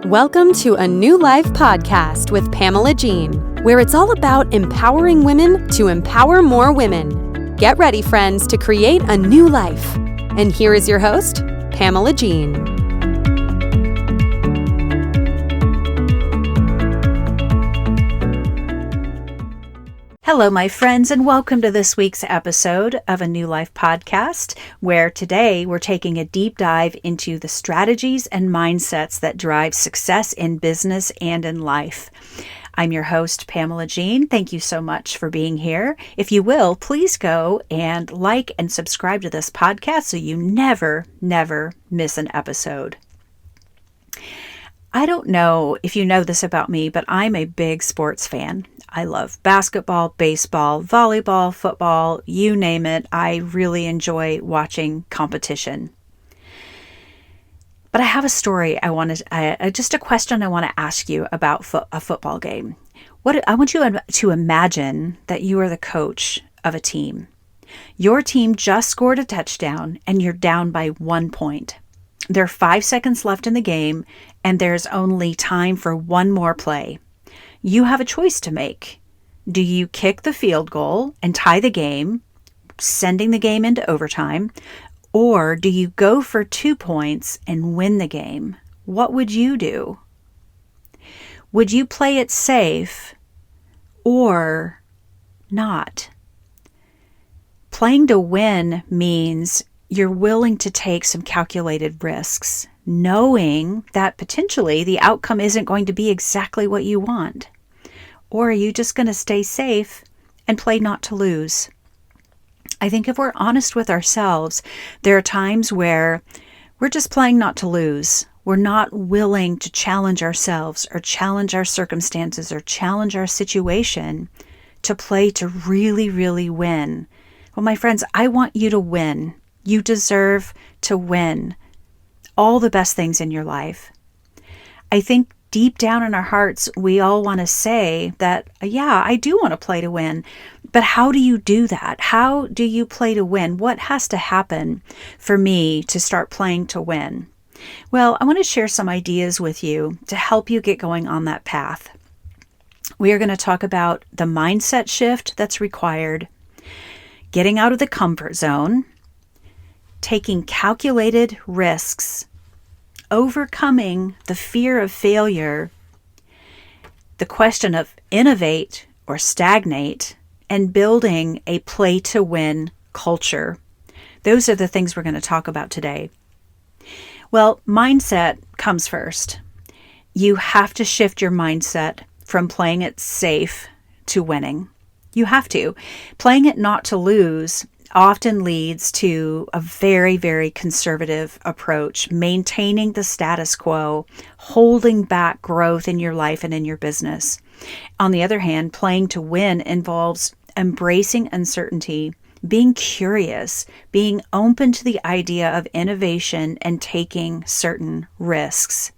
Welcome to a New Life podcast with Pamela Jean, where it's all about empowering women to empower more women. Get ready, friends, to create a new life. And here is your host, Pamela Jean. Hello, my friends, and welcome to this week's episode of a New Life podcast, where today we're taking a deep dive into the strategies and mindsets that drive success in business and in life. I'm your host, Pamela Jean. Thank you so much for being here. If you will, please go and like and subscribe to this podcast so you never miss an episode. I don't know if you know this about me, but I'm a big sports fan. I love basketball, baseball, volleyball, football, you name it. I really enjoy watching competition. But I have a story just a question I want to ask you about a football game. I want you to imagine that you are the coach of a team. Your team just scored a touchdown and you're down by 1 point. There are 5 seconds left in the game and there's only time for one more play. You have a choice to make. Do you kick the field goal and tie the game, sending the game into overtime, or do you go for 2 points and win the game? What would you do? Would you play it safe or not? Playing to win means you're willing to take some calculated risks, knowing that potentially the outcome isn't going to be exactly what you want. Or are you just going to stay safe and play not to lose? I think if we're honest with ourselves, there are times where we're just playing not to lose. We're not willing to challenge ourselves or challenge our circumstances or challenge our situation to play to really win. Well, my friends, I want you to win. You deserve to win all the best things in your life. I think deep down in our hearts, we all want to say that, yeah, I do want to play to win. But how do you do that? How do you play to win? What has to happen for me to start playing to win? Well, I want to share some ideas with you to help you get going on that path. We are going to talk about the mindset shift that's required, getting out of the comfort zone, taking calculated risks, overcoming the fear of failure, the question of innovate or stagnate, and building a play-to-win culture. Those are the things we're going to talk about today. Well, mindset comes first. You have to shift your mindset from playing it safe to winning. You have to. Playing it not to lose often leads to a very conservative approach, maintaining the status quo, holding back growth in your life and in your business. On the other hand, playing to win involves embracing uncertainty, being curious, being open to the idea of innovation, and taking certain risks.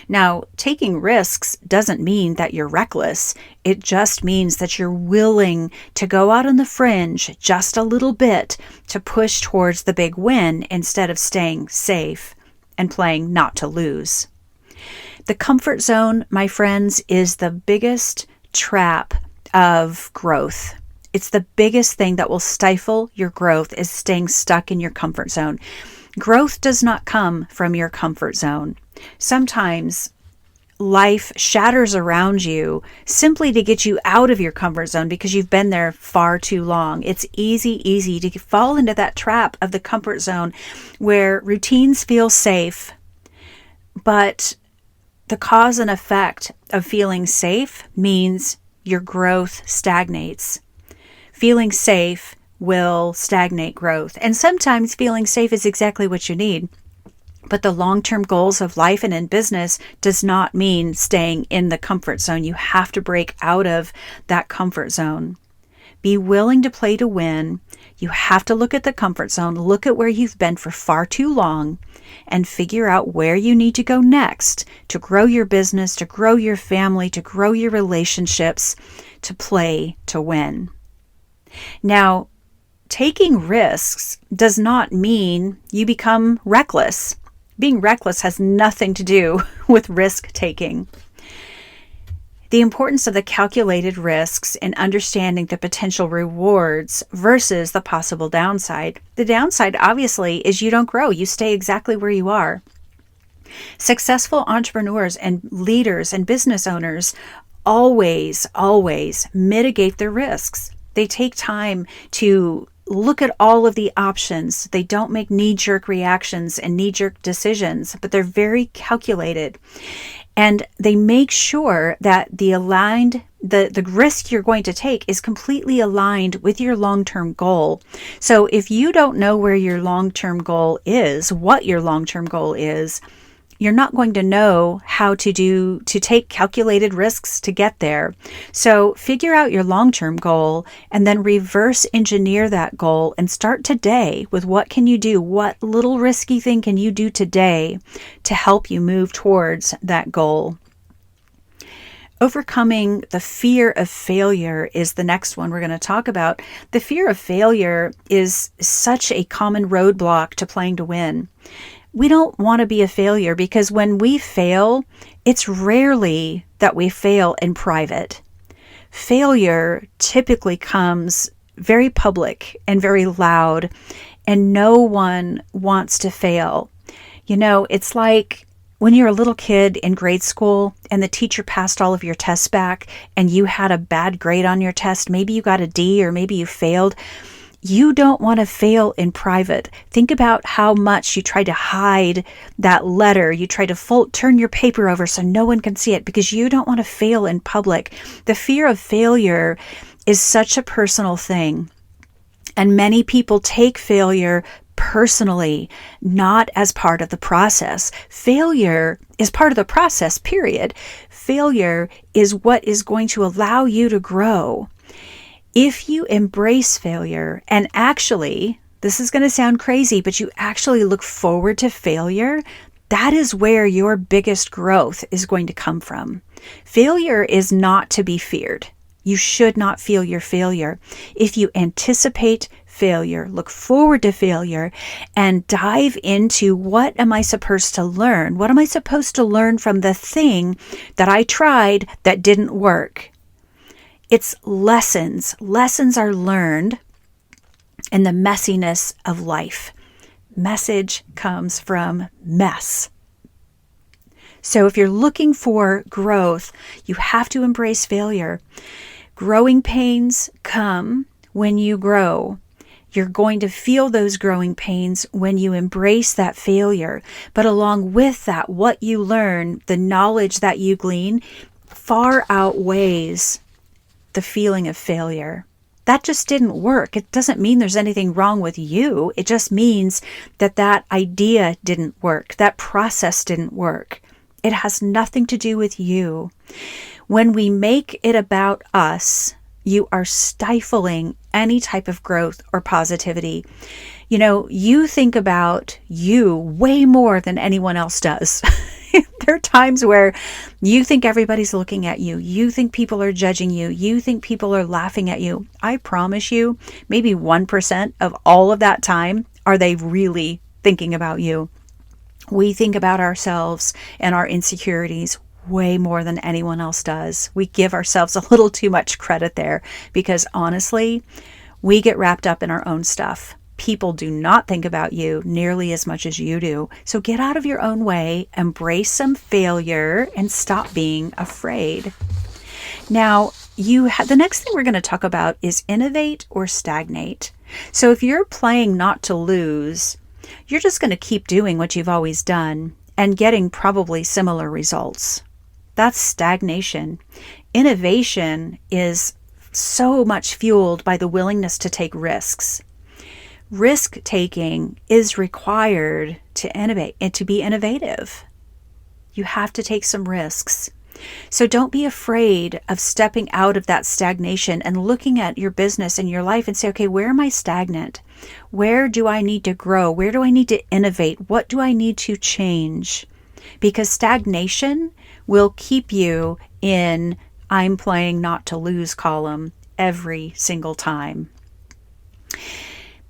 Now, taking risks doesn't mean that you're reckless. It just means that you're willing to go out on the fringe just a little bit to push towards the big win instead of staying safe and playing not to lose. The comfort zone, my friends, is the biggest trap of growth. It's the biggest thing that will stifle your growth, is staying stuck in your comfort zone. Growth does not come from your comfort zone. Sometimes life shatters around you simply to get you out of your comfort zone because you've been there far too long. It's easy to fall into that trap of the comfort zone where routines feel safe, but the cause and effect of feeling safe means your growth stagnates. Feeling safe will stagnate growth. And sometimes feeling safe is exactly what you need. But the long-term goals of life and in business does not mean staying in the comfort zone. You have to break out of that comfort zone. Be willing to play to win. You have to look at the comfort zone, look at where you've been for far too long, and figure out where you need to go next to grow your business, to grow your family, to grow your relationships, to play to win. Now, taking risks does not mean you become reckless. Being reckless has nothing to do with risk taking. The importance of the calculated risks and understanding the potential rewards versus the possible downside. The downside, obviously, is you don't grow. You stay exactly where you are. Successful entrepreneurs and leaders and business owners always mitigate their risks. They take time to look at all of the options. They don't make knee-jerk reactions and knee-jerk decisions, but they're very calculated. And they make sure that the risk you're going to take is completely aligned with your long-term goal. So if you don't know where your long-term goal is, what your long-term goal is, you're not going to know how to take calculated risks to get there. So figure out your long-term goal and then reverse engineer that goal and start today with what can you do? What little risky thing can you do today to help you move towards that goal? Overcoming the fear of failure is the next one we're going to talk about. The fear of failure is such a common roadblock to playing to win. We don't want to be a failure because when we fail, it's rarely that we fail in private. Failure typically comes very public and very loud, and no one wants to fail. You know, it's like when you're a little kid in grade school and the teacher passed all of your tests back and you had a bad grade on your test. Maybe you got a D or maybe you failed. You don't want to fail in private. Think about how much you try to hide that letter. You try to turn your paper over so no one can see it because you don't want to fail in public. The fear of failure is such a personal thing. And many people take failure personally, not as part of the process. Failure is part of the process, period. Failure is what is going to allow you to grow. If you embrace failure and actually, this is going to sound crazy, but you actually look forward to failure, that is where your biggest growth is going to come from. Failure is not to be feared. You should not fear your failure. If you anticipate failure, look forward to failure, and dive into what am I supposed to learn? What am I supposed to learn from the thing that I tried that didn't work? It's lessons. Lessons are learned in the messiness of life. Message comes from mess. So if you're looking for growth, you have to embrace failure. Growing pains come when you grow. You're going to feel those growing pains when you embrace that failure. But along with that, what you learn, the knowledge that you glean, far outweighs the feeling of failure. That just didn't work. It doesn't mean there's anything wrong with you. It just means that idea didn't work. That process didn't work. It has nothing to do with you. When we make it about us, you are stifling any type of growth or positivity. You know, you think about you way more than anyone else does. There are times where you think everybody's looking at you. You think people are judging you. You think people are laughing at you. I promise you, maybe 1% of all of that time are they really thinking about you. We think about ourselves and our insecurities way more than anyone else does. We give ourselves a little too much credit there because honestly, we get wrapped up in our own stuff. People do not think about you nearly as much as you do. So get out of your own way, embrace some failure, and stop being afraid. Now, the next thing we're going to talk about is innovate or stagnate. So if you're playing not to lose, you're just going to keep doing what you've always done and getting probably similar results. That's stagnation. Innovation is so much fueled by the willingness to take risks. Risk-taking is required to innovate and to be innovative. You have to take some risks. So don't be afraid of stepping out of that stagnation and looking at your business and your life and say, okay, where am I stagnant? Where do I need to grow? Where do I need to innovate? What do I need to change? Because stagnation will keep you in I'm playing not to lose column every single time.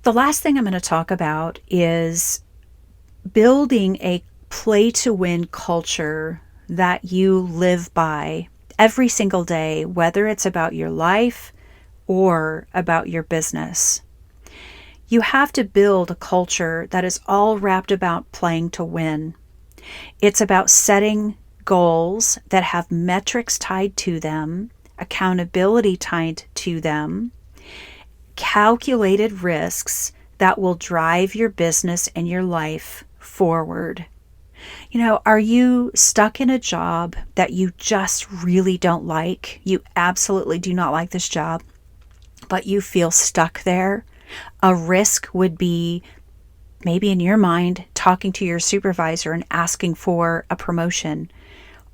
The last thing I'm going to talk about is building a play to win culture that you live by every single day, whether it's about your life or about your business. You have to build a culture that is all wrapped about playing to win. It's about setting goals that have metrics tied to them, accountability tied to them, calculated risks that will drive your business and your life forward. Are you stuck in a job that you just really don't like? You absolutely do not like this job, but you feel stuck there? A risk would be, maybe in your mind, talking to your supervisor and asking for a promotion,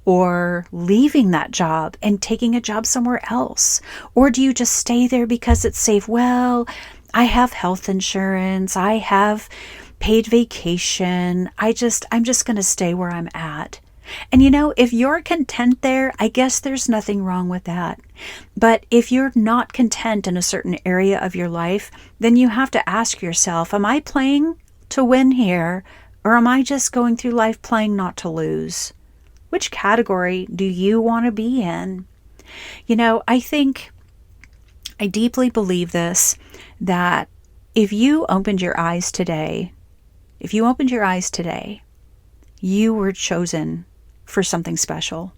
or leaving that job and taking a job somewhere else. Or do you just stay there because it's safe? Well, I have health insurance. I have paid vacation. I'm just going to stay where I'm at. And if you're content there, I guess there's nothing wrong with that. But if you're not content in a certain area of your life, then you have to ask yourself, am I playing to win here, or am I just going through life playing not to lose? Which category do you want to be in? I deeply believe this, that if you opened your eyes today, you were chosen for something special.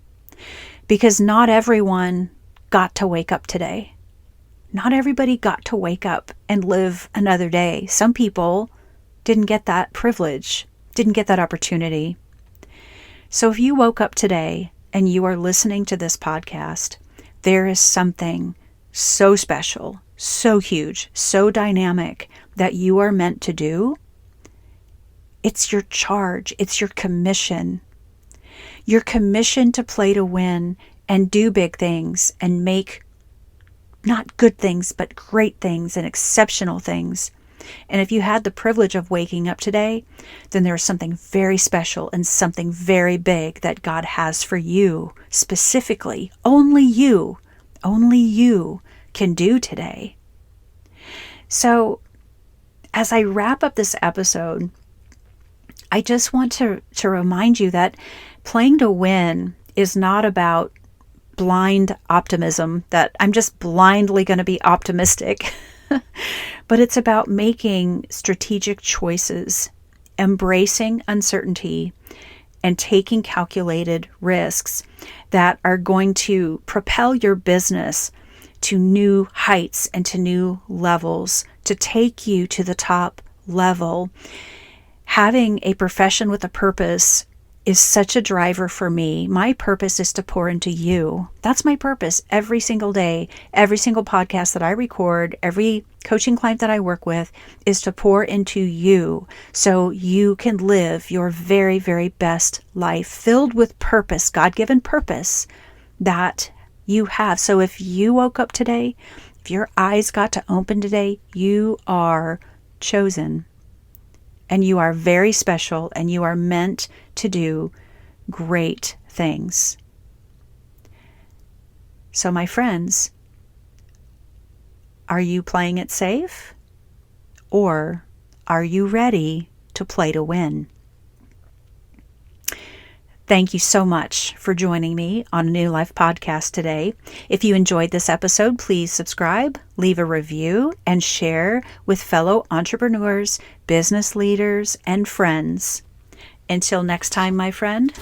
Because not everyone got to wake up today. Not everybody got to wake up and live another day. Some people didn't get that privilege, didn't get that opportunity. So if you woke up today and you are listening to this podcast, there is something so special, so huge, so dynamic that you are meant to do. It's your charge. It's your commission. You're commissioned to play to win and do big things and make not good things, but great things and exceptional things. And if you had the privilege of waking up today, then there's something very special and something very big that God has for you specifically. Only you can do today. So as I wrap up this episode, I just want to remind you that playing to win is not about blind optimism, that I'm just blindly going to be optimistic. But it's about making strategic choices, embracing uncertainty, and taking calculated risks that are going to propel your business to new heights and to new levels, to take you to the top level. Having a profession with a purpose is such a driver for me. My purpose is to pour into you. That's my purpose every single day. Every single podcast that I record, every coaching client that I work with is to pour into you so you can live your very, very best life filled with purpose, God-given purpose that you have. So if you woke up today, if your eyes got to open today, you are chosen. And you are very special, and you are meant to do great things. So, my friends, are you playing it safe? Or are you ready to play to win? Thank you so much for joining me on a New Life podcast today. If you enjoyed this episode, please subscribe, leave a review, and share with fellow entrepreneurs, business leaders, and friends. Until next time, my friend,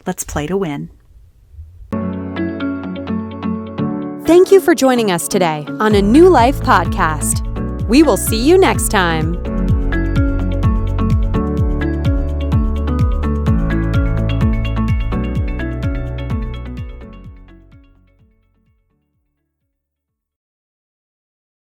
let's play to win. Thank you for joining us today on a New Life podcast. We will see you next time.